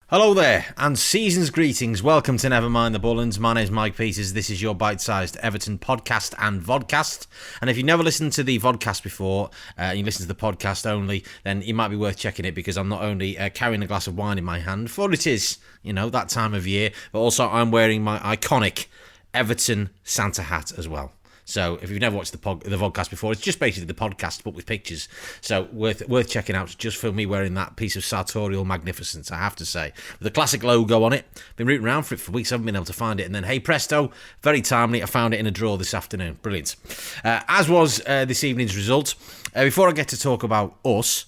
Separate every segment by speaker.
Speaker 1: Hello there, and season's greetings. Welcome to Never Mind the Bullens. My name's Mike Peters. This is your bite-sized Everton podcast and vodcast. And if you've never listened to the vodcast before, and you listen to the podcast only, then it might be worth checking it, because I'm not only carrying a glass of wine in my hand, for it is, that time of year, but also I'm wearing my iconic Everton Santa hat as well. So if you've never watched the vodcast before, it's just basically the podcast but with pictures. So worth checking out just for me wearing that piece of sartorial magnificence, I have to say. With a classic logo on it. Been rooting around for it for weeks, haven't been able to find it. And then, hey presto, very timely, I found it in a drawer this afternoon. Brilliant. As was this evening's result. Before I get to talk about us,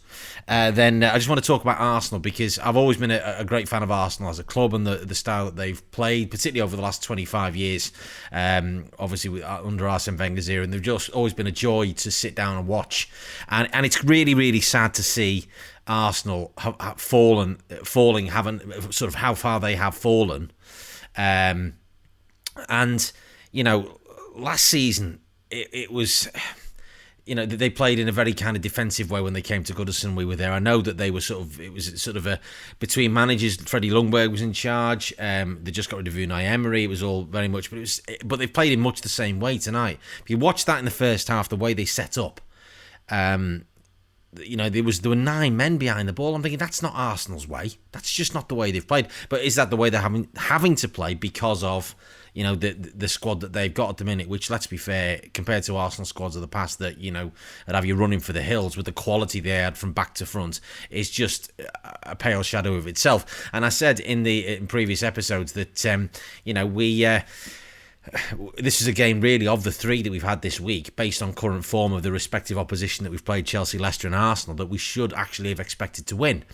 Speaker 1: then I just want to talk about Arsenal, because I've always been a great fan of Arsenal as a club and the style that they've played, particularly over the last 25 years, obviously under Arsene Wenger's era, and they've just always been a joy to sit down and watch. And it's really, really sad to see Arsenal falling, sort of how far they have fallen. And, last season, it was... they played in a very kind of defensive way when they came to Goodison. We were there. I know that they were between managers. Freddie Ljungberg was in charge. They just got rid of Unai Emery. It was all very much, but they played in much the same way tonight. If you watch that in the first half, the way they set up, there were 9 men behind the ball. I'm thinking, that's not Arsenal's way. That's just not the way they've played. But is that the way they're having to play because of the squad that they've got at the minute, which, let's be fair, compared to Arsenal squads of the past that have you running for the hills with the quality they had from back to front, is just a pale shadow of itself. And I said in previous episodes that this is a game really of the 3 that we've had this week, based on current form of the respective opposition that we've played, Chelsea, Leicester and Arsenal, that we should actually have expected to win.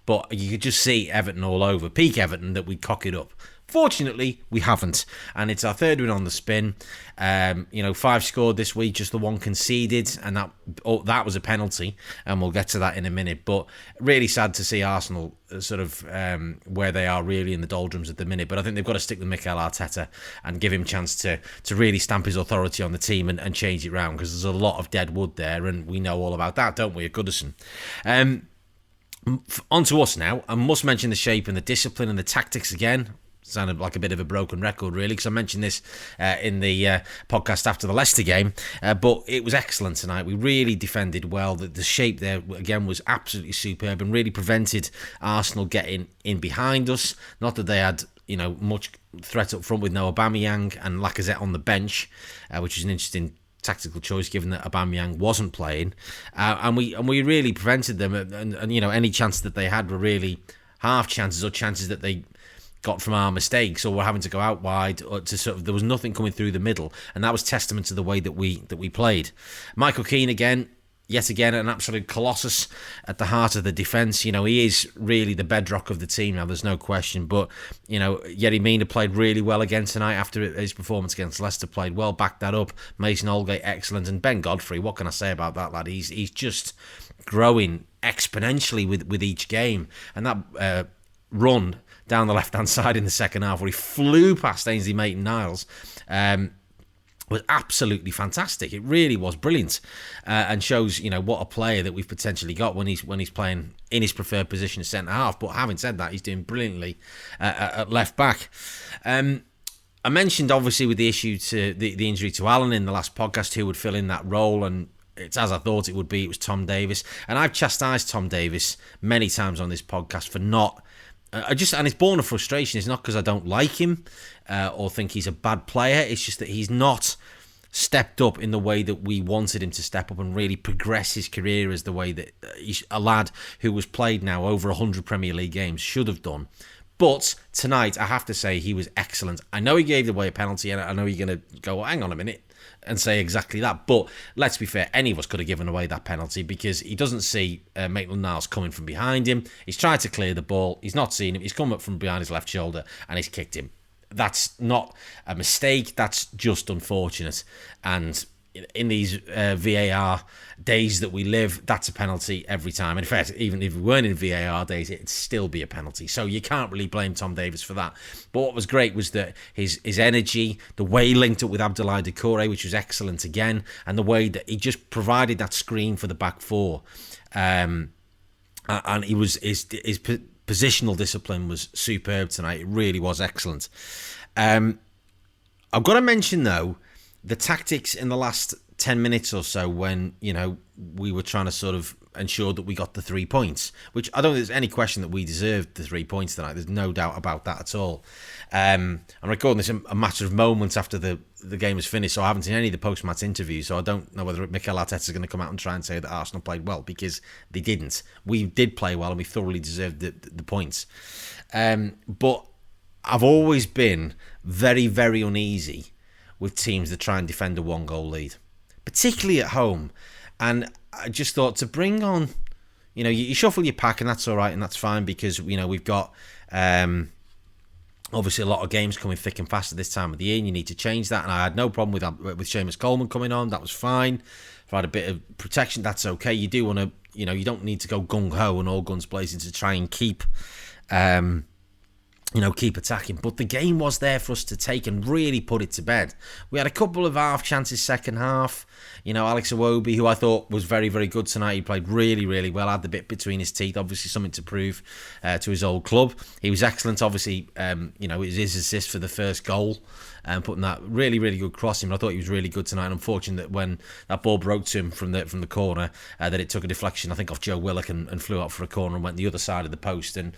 Speaker 1: But you could just see Everton all over, peak Everton, that we cock it up. Fortunately, we haven't, and it's our 3rd win on the spin. 5 scored this week, just the 1 conceded, and that was a penalty, and we'll get to that in a minute. But really sad to see Arsenal sort of where they are really in the doldrums at the minute. But I think they've got to stick with Mikel Arteta and give him a chance to really stamp his authority on the team and change it round, because there's a lot of dead wood there, and we know all about that, don't we, at Goodison? On to us now. I must mention the shape and the discipline and the tactics again. Sounded like a bit of a broken record, really, because I mentioned this in the podcast after the Leicester game, but it was excellent tonight. We really defended well. The shape there, again, was absolutely superb and really prevented Arsenal getting in behind us. Not that they had much threat up front with no Aubameyang and Lacazette on the bench, which is an interesting tactical choice given that Aubameyang wasn't playing, and we really prevented them, and any chance that they had were really half chances or chances that they got from our mistakes, or we're having to go out wide, or there was nothing coming through the middle, and that was testament to the way that we played. Michael Keane yet again, an absolute colossus at the heart of the defence. He is really the bedrock of the team now, there's no question. But Yerry Mina played really well again tonight after his performance against Leicester. Played well, backed that up. Mason Holgate, excellent, and Ben Godfrey, what can I say about that lad? He's just growing exponentially with each game, and that run down the left-hand side in the second half where he flew past Ainsley Maitland-Niles was absolutely fantastic. It really was brilliant, and shows what a player that we've potentially got when he's playing in his preferred position as centre-half. But having said that, he's doing brilliantly at left-back. I mentioned, obviously, with the issue to the injury to Allen in the last podcast, who would fill in that role, and it's as I thought it would be. It was Tom Davies, and I've chastised Tom Davies many times on this podcast for not... and it's born of frustration. It's not because I don't like him or think he's a bad player. It's just that he's not stepped up in the way that we wanted him to step up and really progress his career as the way that a lad who was played now over 100 Premier League games should have done. But tonight, I have to say, he was excellent. I know he gave away a penalty, and I know you're going to go, hang on a minute, and say exactly that. But let's be fair, any of us could have given away that penalty, because he doesn't see Maitland-Niles coming from behind him. He's tried to clear the ball. He's not seen him. He's come up from behind his left shoulder and he's kicked him. That's not a mistake. That's just unfortunate. And in these VAR days that we live, that's a penalty every time. In fact, even if we weren't in VAR days, it'd still be a penalty. So you can't really blame Tom Davies for that. But what was great was that his energy, the way he linked up with Abdoulaye Doucouré, which was excellent again, and the way that he just provided that screen for the back four. And he was his positional discipline was superb tonight. It really was excellent. I've got to mention, though, the tactics in the last 10 minutes or so when, we were trying to sort of ensure that we got the 3 points, which I don't think there's any question that we deserved the 3 points tonight. There's no doubt about that at all. I'm recording this a matter of moments after the game was finished, so I haven't seen any of the post-match interviews, so I don't know whether Mikel Arteta is going to come out and try and say that Arsenal played well, because they didn't. We did play well and we thoroughly deserved the points. But I've always been very, very uneasy with teams that try and defend a 1-goal lead, particularly at home. And I just thought to bring on, you shuffle your pack and that's all right and that's fine, because, we've got obviously a lot of games coming thick and fast at this time of the year, and you need to change that. And I had no problem with Seamus Coleman coming on. That was fine. If I had a bit of protection, that's okay. You do want to, you don't need to go gung-ho and all guns blazing to try and keep keep attacking. But the game was there for us to take and really put it to bed. We had a couple of half chances second half. Alex Iwobi, who I thought was very, very good tonight. He played really, really well, had the bit between his teeth. Obviously something to prove to his old club. He was excellent. Obviously, his assist for the first goal and putting that really, really good cross him. I thought he was really good tonight. And unfortunate that when that ball broke to him from the corner, that it took a deflection, I think, off Joe Willock and flew out for a corner and went the other side of the post. And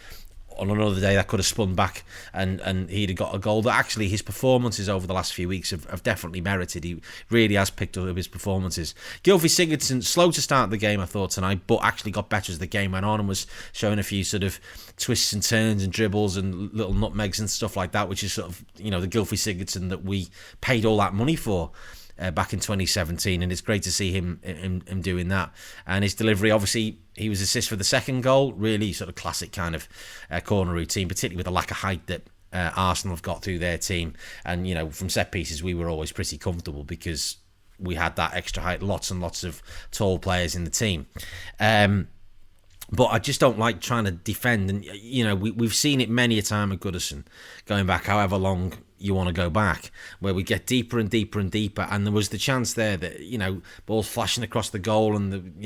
Speaker 1: on another day that could have spun back and he'd have got a goal. That actually his performances over the last few weeks have definitely merited. He really has picked up his performances. Gylfi Sigurdsson, slow to start the game I thought tonight, but actually got better as the game went on and was showing a few sort of twists and turns and dribbles and little nutmegs and stuff like that, which is sort of the Gylfi Sigurdsson that we paid all that money for back in 2017, and it's great to see him doing that. And his delivery, obviously, he was assist for the second goal. Really sort of classic kind of corner routine, particularly with the lack of height that Arsenal have got through their team. And, from set pieces, we were always pretty comfortable because we had that extra height, lots and lots of tall players in the team. But I just don't like trying to defend. And, we've seen it many a time at Goodison, going back however long you want to go back, where we get deeper and deeper and deeper. And there was the chance there that, balls flashing across the goal and,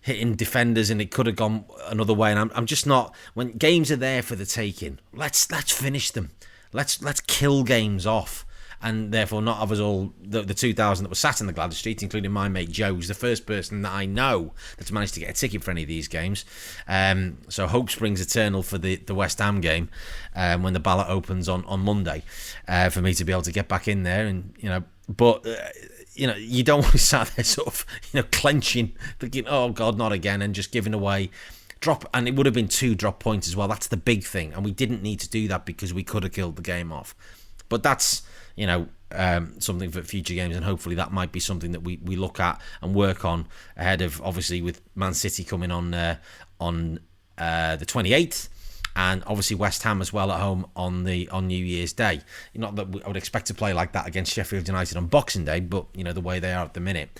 Speaker 1: hitting defenders, and it could have gone another way. And I'm just not, when games are there for the taking, let's finish them. Let's kill games off. And therefore not have us all, the 2,000 that were sat in the Gladys Street, including my mate Joe, who's the first person that I know that's managed to get a ticket for any of these games. So hope springs eternal for the West Ham game when the ballot opens on Monday, for me to be able to get back in there. And, but... you don't want to sat there sort of, clenching, thinking, oh God, not again, and just giving away drop. And it would have been 2 drop points as well. That's the big thing. And we didn't need to do that because we could have killed the game off. But that's, something for future games, and hopefully that might be something that we look at and work on ahead of, obviously, with Man City coming on the 28th. And obviously West Ham as well at home on New Year's Day. Not that I would expect to play like that against Sheffield United on Boxing Day, but the way they are at the minute.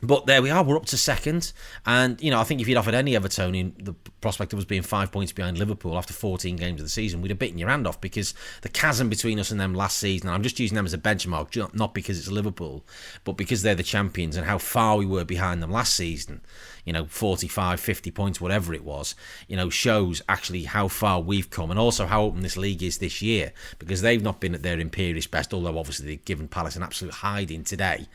Speaker 1: But there we are, we're up to second. And, I think if you'd offered any Evertonian the prospect of us being 5 points behind Liverpool after 14 games of the season, we'd have bitten your hand off, because the chasm between us and them last season, and I'm just using them as a benchmark, not because it's Liverpool, but because they're the champions and how far we were behind them last season, 45, 50 points, whatever it was, shows actually how far we've come, and also how open this league is this year, because they've not been at their imperious best, although obviously they've given Palace an absolute hiding today.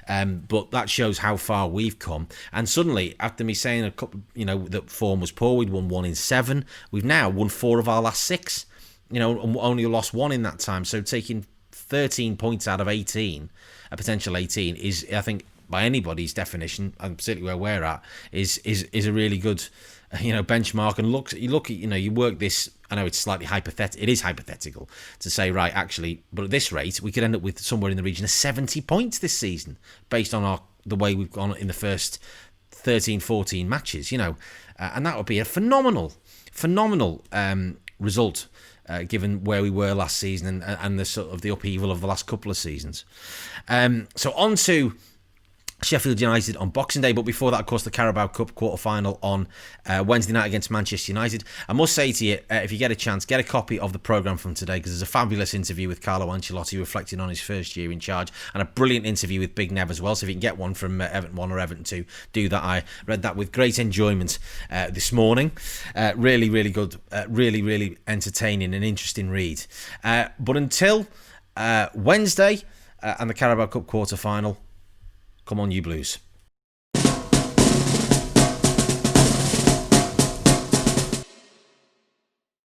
Speaker 1: But that shows how far we've come. And suddenly, after me saying a couple, that form was poor, we'd won 1 in 7. We've now won 4 of our last 6. And only lost 1 in that time. So taking 13 points out of 18, a potential 18, is, I think, by anybody's definition, and particularly where we're at, is a really good, benchmark. And you work this. I know it's slightly hypothetical. It is hypothetical to say, right, actually, but at this rate, we could end up with somewhere in the region of 70 points this season, based on the way we've gone in the first 13, 14 matches. And that would be a phenomenal result. Given where we were last season and the sort of the upheaval of the last couple of seasons. So on to Sheffield United on Boxing Day, but before that, of course, the Carabao Cup quarter-final on Wednesday night against Manchester United. I must say to you, if you get a chance, get a copy of the programme from today, because there's a fabulous interview with Carlo Ancelotti reflecting on his first year in charge, and a brilliant interview with Big Nev as well. So if you can get one from Everton 1 or Everton 2, do that. I read that with great enjoyment this morning. Really, really good, really, really entertaining and interesting read. But until Wednesday and the Carabao Cup quarter-final, come on, you Blues.